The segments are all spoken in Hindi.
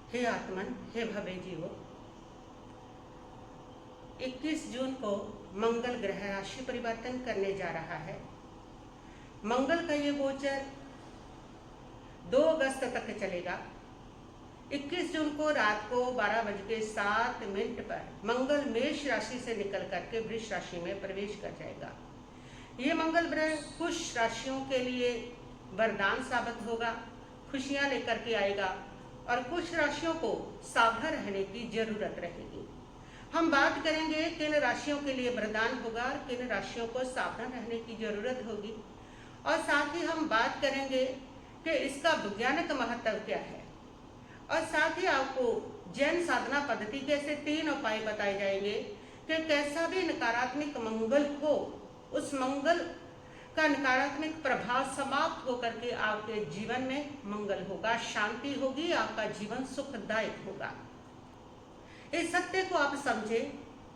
हे आत्मन, हे भव्य जीवो, 21 जून को मंगल ग्रह राशि परिवर्तन करने जा रहा है। मंगल का ये गोचर 2 अगस्त तक चलेगा। 21 जून को रात को 12:07 पर मंगल मेष राशि से निकल करके वृष राशि में प्रवेश कर जाएगा। ये मंगल ग्रह कुछ राशियों के लिए वरदान साबित होगा, खुशियां लेकर के आएगा, और कुछ राशियों को सावधान रहने की जरूरत रहेगी। हम बात करेंगे किन राशियों के लिए वरदान होगा और किन राशियों को सावधान रहने की जरूरत होगी, और साथ ही हम बात करेंगे कि इसका वैज्ञानिक महत्व क्या है, और साथ ही आपको जैन साधना पद्धति के ऐसे 3 उपाय बताए जाएंगे कि कैसा भी नकारात्मक मंगल हो, उस मंगल का नकारात्मक प्रभाव समाप्त होकर के आपके जीवन में मंगल होगा, शांति होगी, आपका जीवन सुखदायक होगा। इस सत्य को आप समझें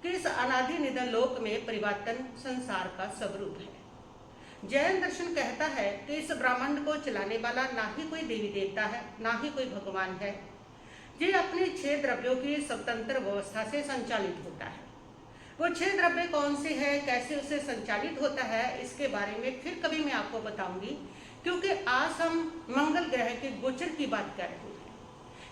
कि इस अनादि निधन लोक में परिवर्तन संसार का स्वरूप है। जैन दर्शन कहता है कि इस ब्रह्मांड को चलाने वाला ना ही कोई देवी देवता है, ना ही कोई भगवान है। ये अपने 6 द्रव्यों की स्वतंत्र व्यवस्था से संचालित होता है। वो 6 द्रव्य कौन से हैं, कैसे उसे संचालित होता है, इसके बारे में फिर कभी मैं आपको बताऊंगी, क्योंकि आज हम मंगल ग्रह के गोचर की बात कर रहे हैं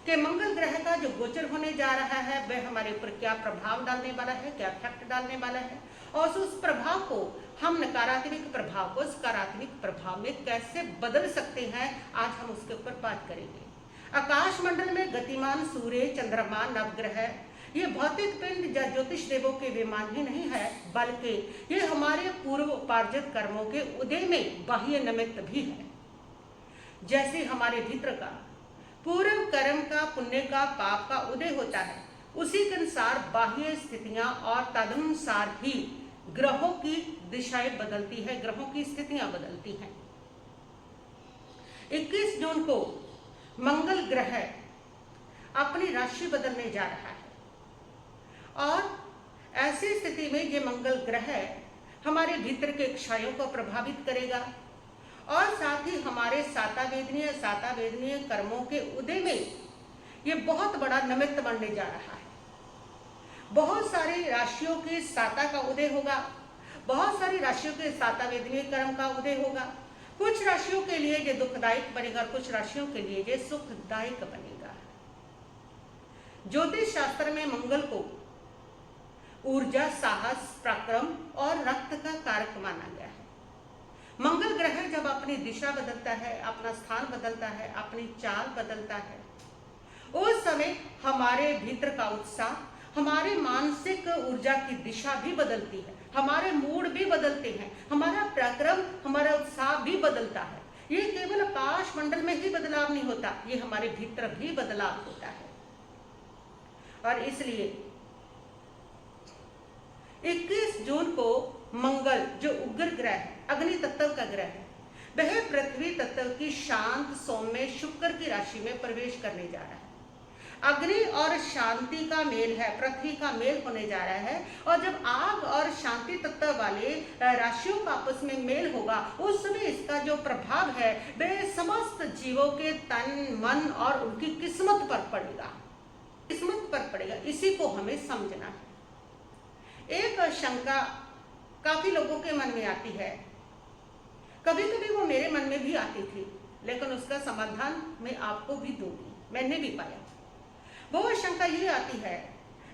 कि मंगल ग्रह का जो गोचर होने जा रहा है वह हमारे ऊपर क्या प्रभाव डालने वाला है, क्या इफेक्ट डालने वाला है, और उस प्रभाव को हम नकारात्मक प्रभाव को सकारात्मक प्रभाव में कैसे बदल सकते हैं, आज हम उसके ऊपर बात करेंगे। आकाश मंडल में गतिमान सूर्य, चंद्रमा, नवग्रह, ये भौतिक पिंड या ज्योतिष देवों के विमान ही नहीं है, बल्कि ये हमारे पूर्व उपार्जित कर्मों के उदय में बाह्य निमित्त भी है। जैसे हमारे भीतर का पूर्व कर्म का, पुण्य का, पाप का उदय होता है, उसी के अनुसार बाह्य स्थितियां और तदनुसार ही ग्रहों की दिशाएं बदलती है, ग्रहों की स्थितियां बदलती हैं। 21 जून को मंगल ग्रह अपनी राशि बदलने जा रहा है, और ऐसी स्थिति में ये मंगल ग्रह हमारे भीतर के इच्छाओं को प्रभावित करेगा, और साथ ही हमारे सातावेदनीय कर्मों के उदय में ये बहुत बड़ा निमित्त बनने जा रहा है। बहुत सारी राशियों के साता का उदय होगा, बहुत सारी राशियों के सातावेदनीय कर्म का उदय होगा। कुछ राशियों के लिए ये दुखदायक बनेगा, कुछ राशियों के लिए ये सुखदायक बनेगा। ज्योतिष शास्त्र में मंगल को ऊर्जा, साहस, पराक्रम और रक्त का कारक माना गया है। मंगल ग्रह जब अपनी दिशा बदलता है, अपना स्थान बदलता है, अपनी चाल बदलता है, उस समय हमारे भीतर का उत्साह, हमारे मानसिक ऊर्जा की दिशा भी बदलती है, हमारे मूड भी बदलते हैं, हमारा पराक्रम, हमारा उत्साह भी बदलता है। ये केवल आकाश मंडल में ही बदलाव नहीं होता, ये हमारे भीतर भी बदलाव होता है। और इसलिए 21 जून को मंगल जो उग्र ग्रह है, अग्नि तत्व का ग्रह है, वह पृथ्वी तत्व की शांत सौम्य शुक्र की राशि में प्रवेश करने जा रहा है। अग्नि और शांति का मेल है, पृथ्वी का मेल होने जा रहा है, और जब आग और शांति तत्व वाले राशियों का आपस में मेल होगा, उस समय इसका जो प्रभाव है वह समस्त जीवों के तन, मन और उनकी किस्मत पर पड़ेगा, किस्मत पर पड़ेगा। इसी को हमें समझना है। एक शंका काफी लोगों के मन में आती है, कभी कभी वो मेरे मन में भी आती थी, लेकिन उसका समाधान मैं आपको भी दूंगी, मैंने भी पाया। वो शंका ये आती है,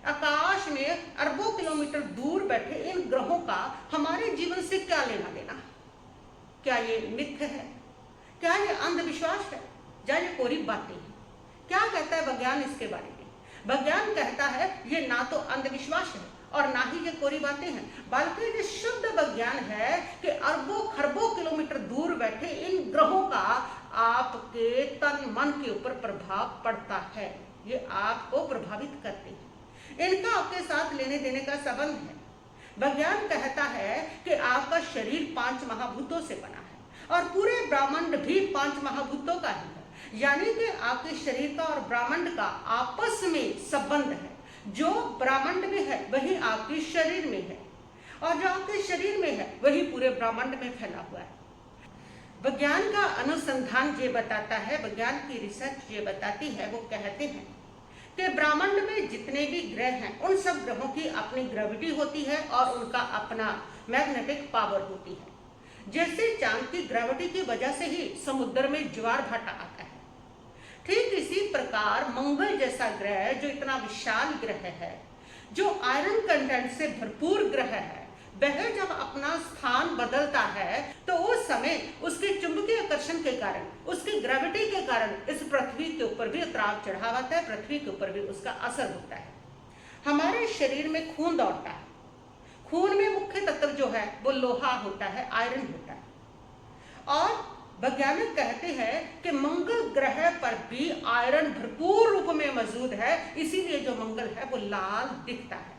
आकाश में अरबों किलोमीटर दूर बैठे इन ग्रहों का हमारे जीवन से क्या लेना देना? क्या ये मिथ्य है? क्या ये अंधविश्वास है? या ये कोरी बातें हैं? क्या कहता है विज्ञान इसके बारे में? विज्ञान कहता है ये ना तो अंधविश्वास है और ना ही ये कोरी बातें हैं, बल्कि ये शुद्ध विज्ञान है कि अरबों खरबों किलोमीटर दूर बैठे इन ग्रहों का आपके तन मन के ऊपर प्रभाव पड़ता है, ये आपको प्रभावित करते हैं, इनका आपके साथ लेने देने का संबंध है। विज्ञान कहता है कि आपका शरीर 5 महाभूतों से बना है, और पूरे ब्रह्मांड भी 5 महाभूतों का ही है, यानी कि आपके शरीर का और ब्रह्मांड का आपस में संबंध है। जो ब्रह्मांड में है वही आपके शरीर में है, और जो आपके शरीर में है वही पूरे ब्रह्मांड में फैला हुआ है। विज्ञान का अनुसंधान ये बताता है, विज्ञान की रिसर्च ये बताती है, वो कहते हैं कि ब्रह्मांड में जितने भी ग्रह हैं उन सब ग्रहों की अपनी ग्रेविटी होती है और उनका अपना मैग्नेटिक पावर होती है। जैसे चांद की ग्रेविटी की वजह से ही समुद्र में ज्वार भाटा आता है, ठीक इसी प्रकार मंगल जैसा ग्रह जो इतना विशाल ग्रह है, जो आयरन कंटेंट से भरपूर ग्रह है, वह जब अपना स्थान बदलता है तो उस समय उसके चुंबकीय आकर्षण के कारण, उसकी ग्रेविटी के कारण इस पृथ्वी के ऊपर भी उतराव चढ़ाव आता है, पृथ्वी के ऊपर भी उसका असर होता है। हमारे शरीर में खून दौड़ता है, खून में मुख्य तत्व जो है वो लोहा होता है, आयरन होता है। और वैज्ञानिक कहते हैं कि मंगल ग्रह पर भी आयरन भरपूर रूप में मौजूद है, इसीलिए जो मंगल है वो लाल दिखता है।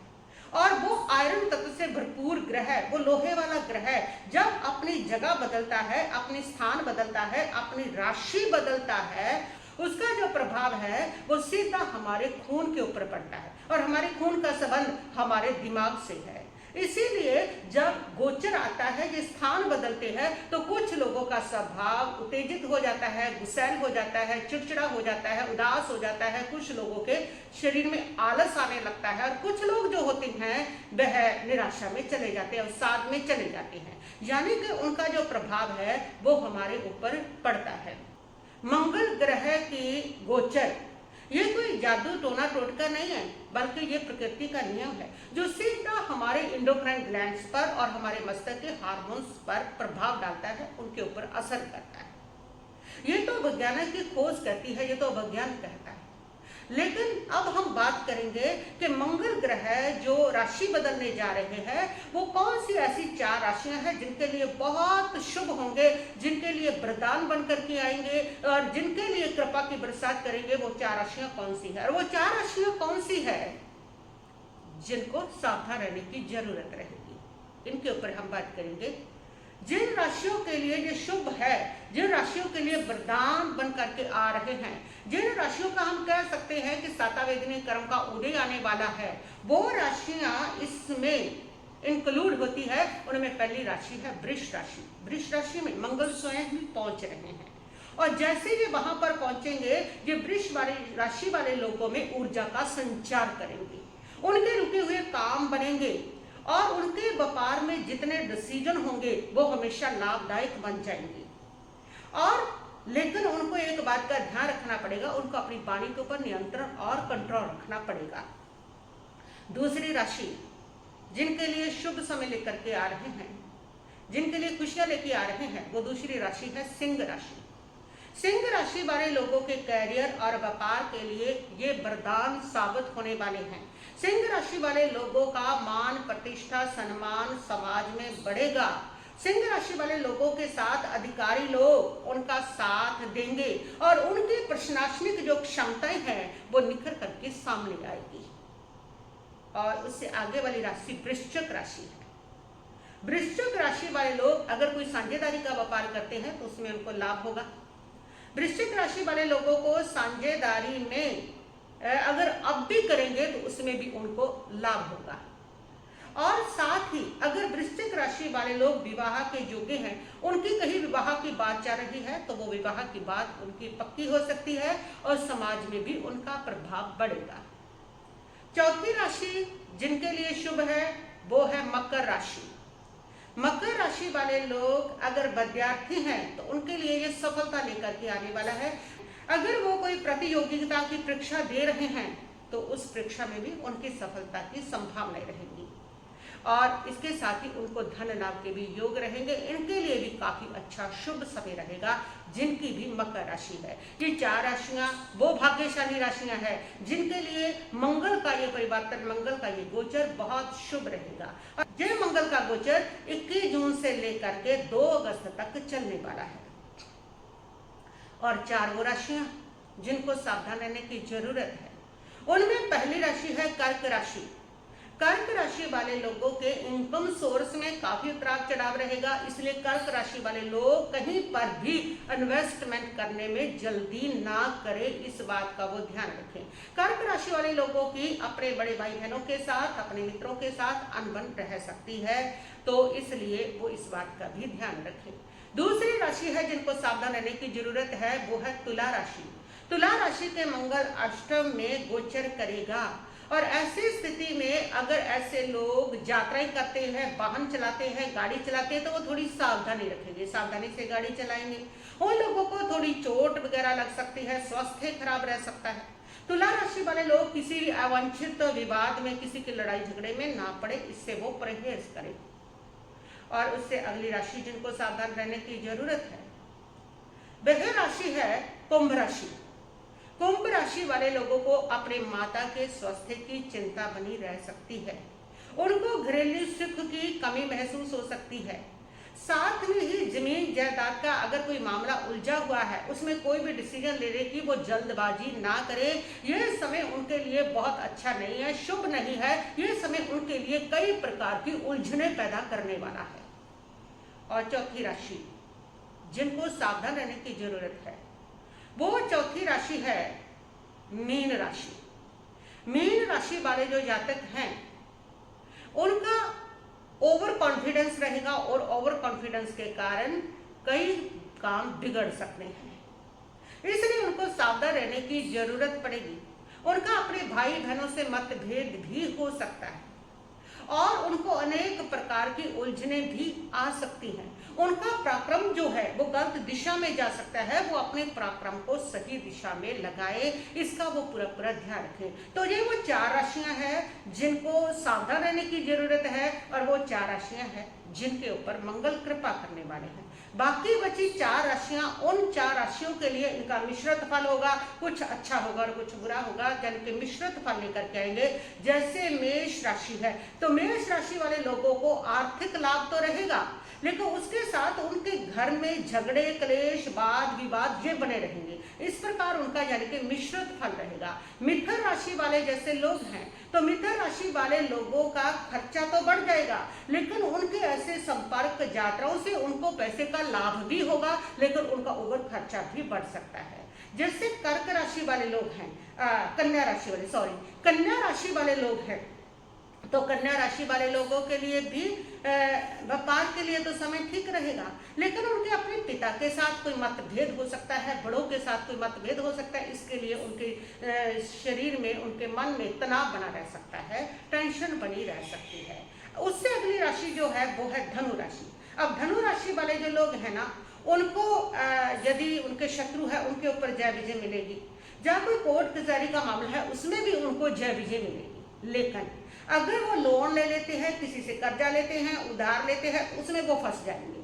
और वो आयरन तत्व से भरपूर ग्रह, वो लोहे वाला ग्रह जब अपनी जगह बदलता है, अपनी स्थान बदलता है, अपनी राशि बदलता है, उसका जो प्रभाव है वो सीधा हमारे खून के ऊपर पड़ता है और हमारे खून का संबंध हमारे दिमाग से है। इसीलिए जब गोचर आता है, ये स्थान बदलते हैं, तो कुछ लोगों का स्वभाव उत्तेजित हो जाता है, गुस्सैल हो जाता है, चिड़चिड़ा हो जाता है, उदास हो जाता है, कुछ लोगों के शरीर में आलस आने लगता है और कुछ लोग जो होते हैं वह निराशा में चले जाते हैं, अवसाद में चले जाते हैं। यानी कि उनका जो प्रभाव है वो हमारे ऊपर पड़ता है। मंगल ग्रह की गोचर ये कोई जादू टोना टोटका नहीं है, बल्कि ये प्रकृति का नियम है जो सीधा हमारे एंडोक्राइन ग्लैंड्स पर और हमारे मस्तिष्क के हार्मोन्स पर प्रभाव डालता है, उनके ऊपर असर करता है। ये तो वैज्ञानिक की खोज कहती है, ये तो विज्ञान कहता है। लेकिन अब हम बात करेंगे कि मंगल ग्रह जो राशि बदलने जा रहे हैं वो कौन सी ऐसी 4 राशियां हैं जिनके लिए बहुत शुभ होंगे, जिनके लिए वरदान बनकर के आएंगे और जिनके लिए कृपा की बरसात करेंगे। वो 4 राशियां कौन सी है और वो 4 राशियां कौन सी है जिनको सावधान रहने की जरूरत रहेगी, इनके ऊपर हम बात करेंगे। जिन राशियों के लिए ये शुभ है, जिन राशियों के लिए वरदान बन करके आ रहे हैं, जिन राशियों का हम कह सकते हैं कि सातावेदिनी कर्म का उदय आने वाला है, वो राशियां इसमें इंक्लूड होती है। उनमें पहली राशि है वृष राशि। वृष राशि में मंगल स्वयं ही पहुंच रहे हैं और जैसे ये वहां पर पहुंचेंगे, ये वृष वाली राशि वाले लोगों में ऊर्जा का संचार करेंगे, उनके रुके हुए काम बनेंगे और उनके व्यापार में जितने डिसीजन होंगे वो हमेशा लाभदायक बन जाएंगे। और लेकिन उनको एक बात का ध्यान रखना पड़ेगा, उनको अपनी वाणी के ऊपर नियंत्रण और कंट्रोल रखना पड़ेगा। दूसरी राशि जिनके लिए शुभ समय लेकर के आ रहे हैं, जिनके लिए खुशियां लेके आ रहे हैं, वो दूसरी राशि है सिंह राशि। सिंह राशि वाले लोगों के कैरियर और व्यापार के लिए ये वरदान साबित होने वाले हैं। सिंह राशि वाले लोगों का मान प्रतिष्ठा सम्मान समाज में बढ़ेगा। सिंह राशि वाले लोगों के साथ अधिकारी लोग उनका साथ देंगे और उनकी प्रशासनिक जो क्षमताएं हैं वो निखर करके सामने आएगी। और उससे आगे वाली राशि वृश्चिक राशि है। वृश्चिक राशि वाले लोग अगर कोई साझेदारी का व्यापार करते हैं तो उसमें उनको लाभ होगा। वृश्चिक राशि वाले लोगों को साझेदारी में अगर अब भी करेंगे तो उसमें भी उनको लाभ होगा। और साथ ही अगर वृश्चिक राशि वाले लोग विवाह के योग्य हैं, उनकी कहीं विवाह की बात चल रही है तो वो विवाह की बात उनकी पक्की हो सकती है और समाज में भी उनका प्रभाव बढ़ेगा। चौथी राशि जिनके लिए शुभ है वो है मकर राशि। मकर राशि वाले लोग अगर विद्यार्थी हैं तो उनके लिए ये सफलता लेकर के आने वाला है। अगर वो कोई प्रतियोगिता की परीक्षा दे रहे हैं तो उस परीक्षा में भी उनकी सफलता की संभावनाएं रहेंगी और इसके साथ ही उनको धन लाभ के भी योग रहेंगे। इनके लिए भी काफी अच्छा शुभ समय रहेगा जिनकी भी मकर राशि है। ये 4 राशियां वो भाग्यशाली राशियां हैं जिनके लिए मंगल का ये परिवर्तन, मंगल का ये गोचर बहुत शुभ रहेगा। ये मंगल का गोचर 21 जून से लेकर के 2 अगस्त तक चलने वाला है। और 4 वो राशियां जिनको सावधान रहने की जरूरत है, उनमें पहली राशि है कर्क राशि। कर्क राशि वाले लोगों के इनकम सोर्स में काफी उतार चढ़ाव रहेगा, इसलिए कर्क राशि वाले लोग कहीं पर भी इन्वेस्टमेंट करने में जल्दी ना करें, इस बात का वो ध्यान रखें। कर्क राशि वाले लोगों की अपने बड़े भाई बहनों के साथ, अपने मित्रों के साथ अनबन रह सकती है, तो इसलिए वो इस बात का भी ध्यान रखें। दूसरी राशि है जिनको सावधान रहने की जरूरत है वो है तुला राशि। तुला राशि के मंगल अष्टम में गोचर करेगा और ऐसी स्थिति में अगर ऐसे लोग यात्राएं करते हैं, वाहन चलाते हैं, गाड़ी चलाते हैं तो वो थोड़ी सावधानी रखेंगे, सावधानी से गाड़ी चलाएंगे। उन लोगों को थोड़ी चोट वगैरह लग सकती है, स्वास्थ्य खराब रह सकता है। तुला राशि वाले लोग किसी भी अवांछित विवाद में, किसी की लड़ाई झगड़े में ना पड़े, इससे वो परहेज करें। और उससे अगली राशि जिनको सावधान रहने की जरूरत है वह राशि है कुंभ राशि। कुंभ राशि वाले लोगों को अपने माता के स्वास्थ्य की चिंता बनी रह सकती है। उनको घरेलू सुख की कमी महसूस हो सकती है। साथ में ही जमीन जायदाद का अगर कोई मामला उलझा हुआ है, उसमें कोई भी डिसीजन लेने की वो जल्दबाजी ना करे। यह समय उनके लिए बहुत अच्छा नहीं है, शुभ नहीं है। यह समय उनके लिए कई प्रकार की उलझने पैदा करने वाला है। और चौथी राशि जिनको सावधान रहने की जरूरत है वो चौथी राशि है मीन राशि। मीन राशि वाले जो जातक हैं उनका ओवर कॉन्फिडेंस रहेगा और ओवर कॉन्फिडेंस के कारण कई काम बिगड़ सकते हैं, इसलिए उनको सावधान रहने की जरूरत पड़ेगी। उनका अपने भाई बहनों से मतभेद भी हो सकता है और उनको अनेक प्रकार की उलझने भी आ सकती हैं। उनका पराक्रम जो है वो गलत दिशा में जा सकता है, वो अपने पराक्रम को सही दिशा में लगाए, इसका वो पूरा ध्यान रखें। तो ये वो 4 राशियां हैं जिनको सावधान रहने की जरूरत है और वो 4 राशियां हैं जिनके ऊपर मंगल कृपा करने वाले हैं। बाकी बची 4 राशियां, उन 4 राशियों के लिए इनका मिश्रित फल होगा, कुछ अच्छा होगा और कुछ बुरा होगा, यानी कि मिश्रित फल लेकर के आएंगे। जैसे मेष राशि है तो मेष राशि वाले लोगों को आर्थिक लाभ तो रहेगा, लेकिन उसके साथ उनके घर में झगड़े, क्लेश, वाद विवाद ये बने रहेंगे। इस प्रकार उनका यानी कि मिश्रित फल रहेगा। मिथुन राशि वाले जैसे लोग हैं तो मिथुन राशि वाले लोगों का खर्चा तो बढ़ जाएगा, लेकिन उनके ऐसे संपर्क यात्राओं से उनको पैसे का लाभ भी होगा, लेकिन उनका ओवर खर्चा भी बढ़ सकता है। जैसे कर्क राशि वाले लोग हैं, कन्या राशि वाले लोग हैं तो कन्या राशि वाले लोगों के लिए भी व्यापार के लिए तो समय ठीक रहेगा, लेकिन उनके अपने पिता के साथ कोई मतभेद हो सकता है, बड़ों के साथ कोई मतभेद हो सकता है। इसके लिए उनके शरीर में, उनके मन में तनाव बना रह सकता है, टेंशन बनी रह सकती है। उससे अगली राशि जो है वो है धनु राशि। अब धनु राशि वाले जो लोग हैं ना, उनको यदि उनके शत्रु है उनके ऊपर जय विजय मिलेगी। जहाँ कोई कोर्ट कचहरी का मामला है उसमें भी उनको जय विजय मिलेगी। लेकिन अगर वो लोन ले लेते हैं, किसी से कर्जा लेते हैं, उधार लेते हैं, उसमें वो फंस जाएंगे,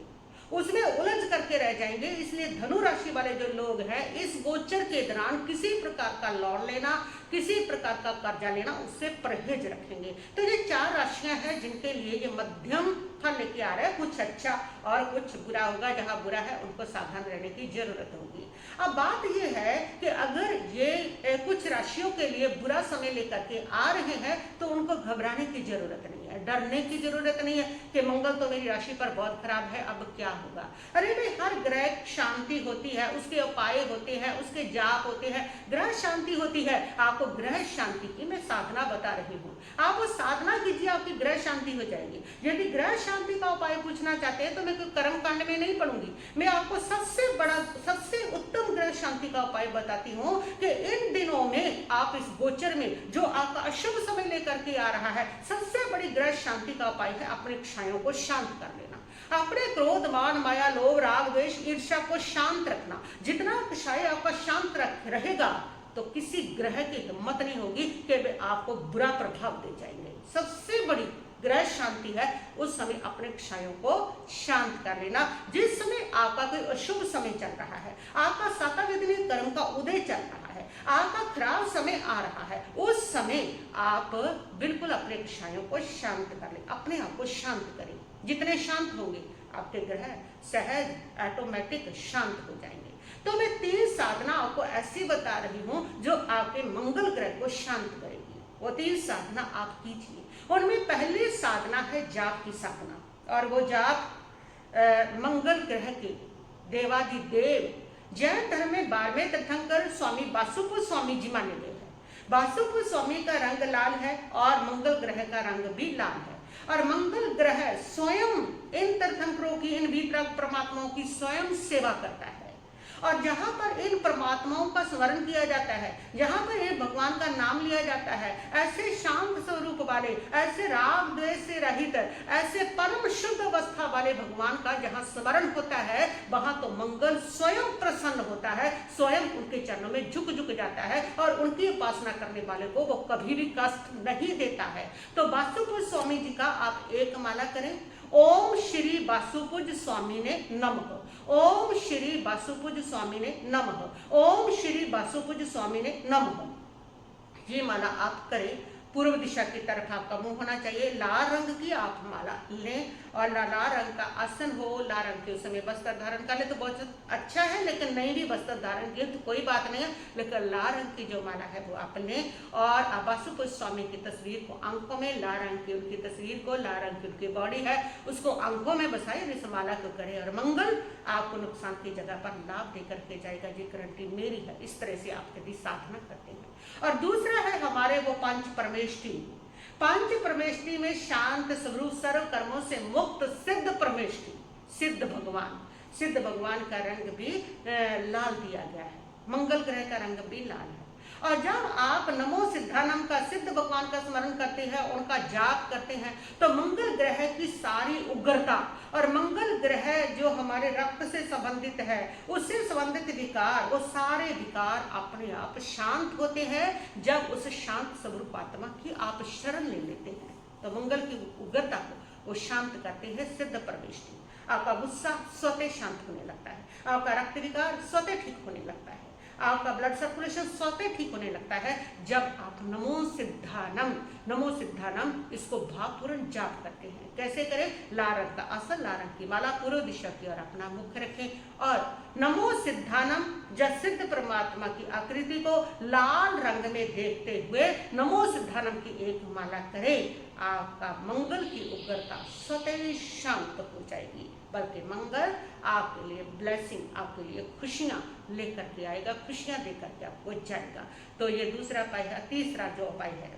उसमें उलझ करके रह जाएंगे। इसलिए धनु राशि वाले जो लोग हैं इस गोचर के दौरान किसी प्रकार का लोन लेना, किसी प्रकार का कर्जा लेना, उससे परहेज रखेंगे। तो ये 4 राशियां हैं जिनके लिए ये मध्यम फल लेके आ रहा है। कुछ अच्छा और कुछ बुरा होगा, जहां बुरा है उनको सावधान रहने की जरूरत होगी। अब बात यह है कि अगर ये कुछ राशियों के लिए बुरा समय लेकर के आ रहे हैं तो उनको घबराने की जरूरत नहीं है, डरने की जरूरत नहीं है कि मंगल तो मेरी राशि पर बहुत खराब है, अब क्या होगा। अरे भाई, हर ग्रह शांति होती है, उसके उपाय होते हैं, उसके जाप होते हैं, ग्रह शांति होती है। आपको ग्रह शांति की मैं साधना बता रही हूँ, आप वो साधना कीजिए, आपकी ग्रह शांति हो जाएगी। यदि ग्रह शांति का उपाय पूछना चाहते हैं तो मैं कोई कर्म कांड में नहीं पढ़ूंगी, मैं आपको सबसे बड़ा, सबसे उत्तम ग्रह शांति का उपाय बताती हूँ कि इन दिनों में आप इस गोचर में जो आपका अशुभ समय लेकर के आ रहा है, सबसे बड़ी ग्रह शांति का उपाय है अपने क्षयों को शांत कर लेना, अपने क्रोध, मान, माया, लोभ, राग, द्वेष, ईर्ष्या को शांत रखना। जितना क्षय आपका शांत रहेगा तो किसी ग्रह की हिम्मत नहीं होगी कि वे आपको बुरा प्रभाव दे जाएंगे। सबसे बड़ी ग्रह शांति है उस समय अपने क्षयों को शांत कर लेना। जिस समय आपका कोई अशुभ समय चल रहा है, आपका सातवेदनीय कर्म का उदय चल रहा है, आपका खराब समय आ रहा है, उस समय आप बिल्कुल अपने क्षयों को शांत कर लें, अपने आप को शांत करें। जितने शांत होंगे आपके ग्रह सहज ऑटोमेटिक शांत हो जाएंगे। तो मैं 3 साधना आपको ऐसी बता रही हूं जो आपके मंगल ग्रह को शांत करेगी। वो 3 साधना आप कीजिए। उनमें पहली साधना है जाप की साधना, और वो जाप मंगल ग्रह के देवाधिदेव जैन धर्म में 12वें तीर्थंकर स्वामी वासुपुर स्वामी जी माने गए हैं। वासुपुर स्वामी का रंग लाल है और मंगल ग्रह का रंग भी लाल है, और मंगल ग्रह स्वयं इन तीर्थंकरों की, इन भीतर परमात्माओं की स्वयं सेवा करता है। और जहाँ पर इन परमात्माओं का स्मरण किया जाता है, जहाँ पर ये भगवान का नाम लिया जाता है, ऐसे शांत स्वरूप वाले, ऐसे राग द्वेष से रहित, ऐसे परम शुद्ध अवस्था वाले भगवान का जहाँ स्मरण होता है, वहां तो मंगल स्वयं प्रसन्न होता है, स्वयं उनके चरणों में झुक जाता है और उनकी उपासना करने वाले को वो कभी भी कष्ट नहीं देता है। तो वासुपुज स्वामी जी का आप एक माला करें, ओम श्री वासुपुज स्वामी ने नमः, ओम श्री वासुपुज स्वामी ने नमः, ओम श्री वासुपुज स्वामी ने नमः। ये माला आप करें। पूर्व दिशा की तरफ आपका मुंह होना चाहिए। लाल रंग की आप माला लें और लाल रंग का आसन हो, लाल रंग के उस समय वस्त्र धारण कर ले तो बहुत अच्छा है, लेकिन नहीं भी वस्त्र धारण किए तो कोई बात नहीं है, लेकिन लाल रंग की जो माला है वो आप लें और वासुपुज स्वामी की तस्वीर को आंखों में, लाल रंग की उनकी तस्वीर को, लाल रंग की उनकी बॉडी है उसको आंखों में बसाए, इस माला को करें और मंगल आपको नुकसान की जगह पर लाभ देकर के जाएगा। जी गारंटी मेरी है। इस तरह से आप यदि साधना करते हैं। और दूसरा है हमारे वो पंच परमेष्ठी। पंच परमेष्ठी में शांत स्वरूप सर्व कर्मों से मुक्त सिद्ध परमेष्ठी, सिद्ध भगवान का रंग भी लाल दिया गया है, मंगल ग्रह का रंग भी लाल है। और जब आप नमो सिद्धानम का सिद्ध भगवान का स्मरण करते हैं, उनका जाप करते हैं, तो मंगल ग्रह की सारी उग्रता और मंगल ग्रह जो हमारे रक्त से संबंधित है, उससे संबंधित विकार, वो सारे विकार अपने आप शांत होते हैं जब उस शांत स्वरूप आत्मा की आप शरण ले लेते हैं। तो मंगल की उग्रता को वो शांत करते हैं सिद्ध परमेष्ठी। आपका गुस्सा स्वतः शांत होने लगता है, आपका रक्त विकार स्वतः ठीक होने लगता है, आपका ब्लड सर्कुलेशन स्वतः ठीक होने लगता है जब आप नमो सिद्धानम इसको भावपूर्ण जाप करते हैं। कैसे करें? लाल रंग का आसन, लाल रंग की माला, पूर्व दिशा की ओर अपना मुख रखें और नमो सिद्धानम जब सिद्ध परमात्मा की आकृति को लाल रंग में देखते हुए नमो सिद्धानम की एक माला करें। आपका मंगल की उग्रता स्वतः शांत हो जाएगी, बल्कि मंगल आपके लिए ब्लेसिंग, आपके लिए खुशियां लेकर के आएगा, खुशियां देकर के आपको जाएगा। तो ये दूसरा उपाय है। तीसरा जो उपाय है,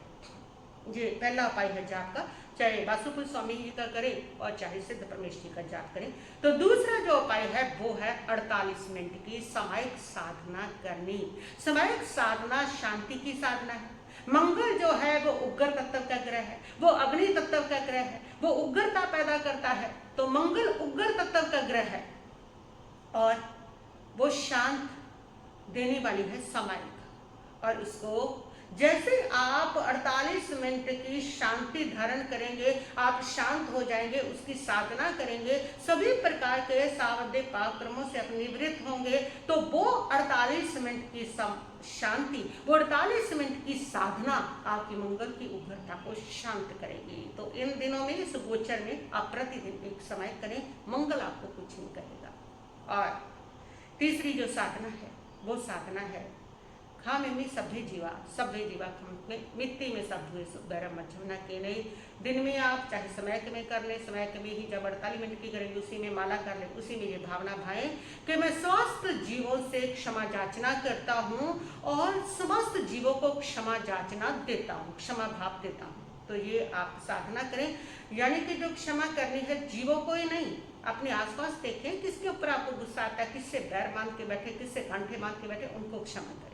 ये पहला उपाय है जाप का, चाहे वासुपुज स्वामी जी का करें और चाहे सिद्ध परमेष्ठी का जाप करें। तो दूसरा जो उपाय है वो है 48 मिनट की सामयिक साधना करनी। सामयिक साधना शांति की साधना है। मंगल जो है वो उग्र तत्व का ग्रह है, वो अग्नि तत्व का ग्रह है, वो उग्रता पैदा करता है। तो मंगल उग्र तत्व का ग्रह है और वो शांत देने वाली है सामयिक। और इसको जैसे आप 48 मिनट की शांति धारण करेंगे, आप शांत हो जाएंगे, उसकी साधना करेंगे, सभी प्रकार के सावधि पाक्रमों से अपने निवृत्त होंगे, तो वो 48 मिनट की शांति, वो 48 मिनट की साधना आपकी मंगल की उग्रता को शांत करेगी। तो इन दिनों में, इस गोचर में आप प्रतिदिन एक समय करें, मंगल आपको कुछ नहीं कहेगा। और तीसरी जो साधना है वो साधना है खामेमी सभ्य जीवा मिट्टी में सब हुए बैरम मचना के नहीं। दिन में आप चाहे समय में कर ले, समय में ही जब 48 मिनट की करेंगे उसी में माला कर ले, उसी में ये भावना भाए कि मैं समस्त जीवों से क्षमा याचना करता हूँ और समस्त जीवों को क्षमा याचना देता हूँ, क्षमा भाव देता हूँ। तो ये आप साधना करें, यानी कि जो क्षमा करनी है जीवों को ही नहीं, अपने आसपास देखें किसके ऊपर आपको गुस्सा आता है, किससे बैर मान के बैठे, किससे कंठे मान के बैठे, उनको क्षमा करें।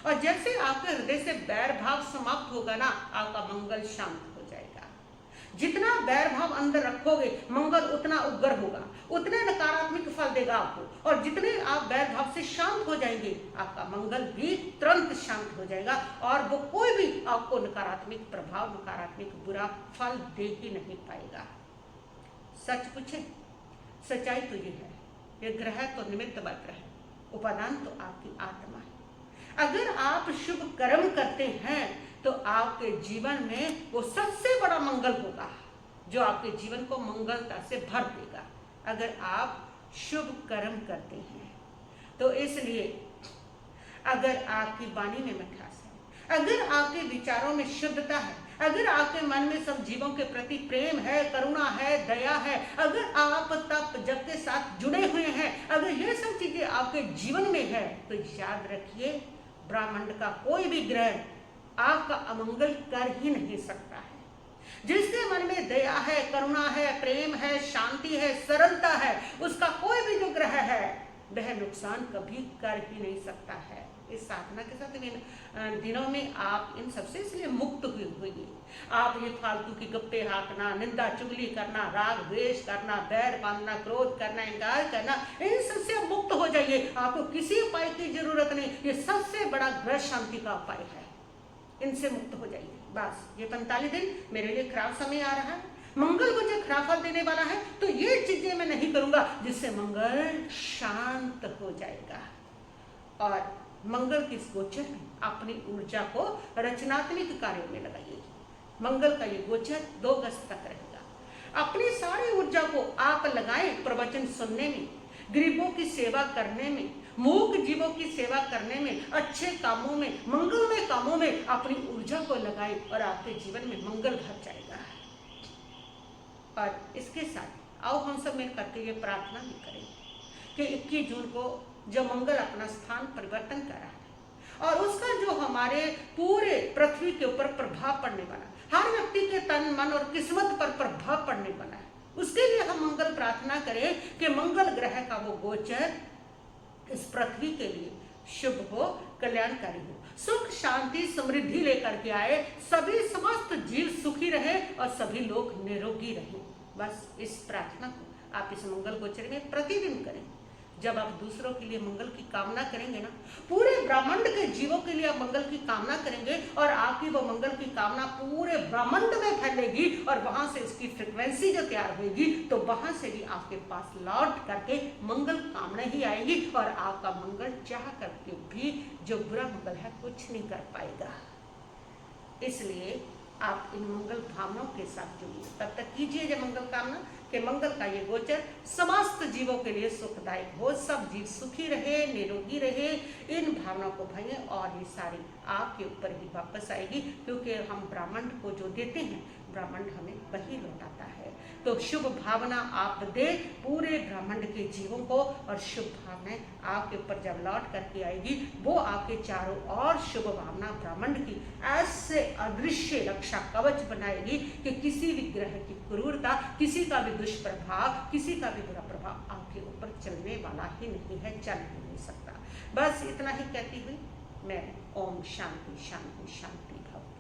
और जैसे आपके हृदय से बैर भाव समाप्त होगा ना, आपका मंगल शांत हो जाएगा। जितना बैर भाव अंदर रखोगे मंगल उतना उग्र होगा, उतने नकारात्मक फल देगा आपको। और जितने आप बैर भाव से शांत हो जाएंगे, आपका मंगल भी तुरंत शांत हो जाएगा और वो कोई भी आपको नकारात्मक प्रभाव, नकारात्मक बुरा फल दे ही नहीं पाएगा। सच पूछे, सच्चाई तो ये है, ये ग्रह तो निमित्त मात्र है, उपादान तो आपकी आत्मा है। अगर आप शुभ कर्म करते हैं तो आपके जीवन में वो सबसे बड़ा मंगल होगा जो आपके जीवन को मंगलता से भर देगा, अगर आप शुभ कर्म करते हैं। तो इसलिए अगर आपकी वाणी में मिठास है, अगर आपके विचारों में शुद्धता है, अगर आपके मन में सब जीवों के प्रति प्रेम है, करुणा है, दया है, अगर आप तप जप के साथ जुड़े हुए हैं, अगर ये सब चीजें आपके जीवन में है, तो याद रखिए ब्रह्मांड का कोई भी ग्रह आपका अमंगल कर ही नहीं सकता है। जिसके मन में दया है, करुणा है, प्रेम है, शांति है, सरलता है, उसका कोई भी जो ग्रह है वह नुकसान कभी कर ही नहीं सकता है। इस साधना के साथ इन दिनों में आप इन सबसे इसलिए मुक्त हुई। आप ये फालतू की गप्पे हाँकना, निंदा चुगली करना, राग द्वेष करना, बैर बांधना, क्रोध करना, इंकार करना, इन सबसे आप मुक्त हो जाइए। आपको किसी उपाय की जरूरत नहीं। ये सबसे बड़ा ग्रह शांति का उपाय है। इनसे मुक्त हो जाइए। बस ये 45 दिन मेरे लिए खराब समय आ रहा है, मंगल मुझे खराब फल देने वाला है, तो ये चीजें मैं नहीं करूंगा, जिससे मंगल शांत हो जाएगा। और मंगल की इस गोचर में अपनी ऊर्जा को रचनात्मक कार्यों में लगाइए। मंगल का ये गोचर 2 अगस्त तक रहेगा। अपनी सारी ऊर्जा को आप लगाएं प्रवचन सुनने में, गरीबों की सेवा करने में, मूक जीवों की सेवा करने में, अच्छे कामों में, मंगलमय कामों में अपनी ऊर्जा को लगाएं और आपके जीवन में मंगल भर जाएगा। और इसके साथ आओ हम सब मिल करके ये प्रार्थना भी करें कि 21 जून को जब मंगल अपना स्थान परिवर्तन कर रहा है और उसका जो हमारे पूरे पृथ्वी के ऊपर प्रभाव पड़ने वाला, हर व्यक्ति के तन मन और किस्मत पर प्रभाव पड़ने वाला है, उसके लिए हम मंगल प्रार्थना करें कि मंगल ग्रह का वो गोचर इस पृथ्वी के लिए शुभ हो, कल्याणकारी हो, सुख शांति समृद्धि लेकर के आए, सभी समस्त जीव सुखी रहे और सभी लोग निरोगी रहे। बस इस प्रार्थना को आप इस मंगल गोचर में प्रतिदिन करें। जब आप दूसरों के लिए मंगल की कामना करेंगे ना, पूरे ब्रह्मांड के जीवों के लिए आप मंगल की कामना करेंगे और आपकी वो मंगल की कामना पूरे ब्रह्मांड में फैलेगी और वहां से इसकी फ्रिक्वेंसी जो तैयार होगी, तो वहां से भी आपके पास लौट करके मंगल कामना ही आएगी और आपका मंगल चाह करके भी जो बुरा मंगल है कुछ नहीं कर पाएगा। इसलिए आप इन मंगल भावनाओं के साथ जुड़िए। तब तक कीजिए जब मंगल कामना कि मंगल का ये गोचर समस्त जीवों के लिए सुखदायक हो, सब जीव सुखी रहे, निरोगी रहे। इन भावनाओं को भरिए और ये सारी आपके ऊपर ही वापस आएगी, क्योंकि हम ब्रह्मांड को जो देते हैं ब्रह्मांड हमें वही लौटाता है। तो शुभ भावना आप दे पूरे ब्रह्मांड के जीवों को, और शुभ भावनाएं आपके ऊपर जब लौट करके आएगी वो आपके चारों ओर शुभ भावना ब्रह्मांड की ऐसे अदृश्य रक्षा कवच बनाएगी कि किसी भी ग्रह की क्रूरता, किसी का भी दुष्प्रभाव, किसी का भी बुरा प्रभाव आपके ऊपर चलने वाला ही नहीं है, चल ही नहीं सकता। बस इतना ही कहती हुई मैं ओम शांति शांति शांति भव।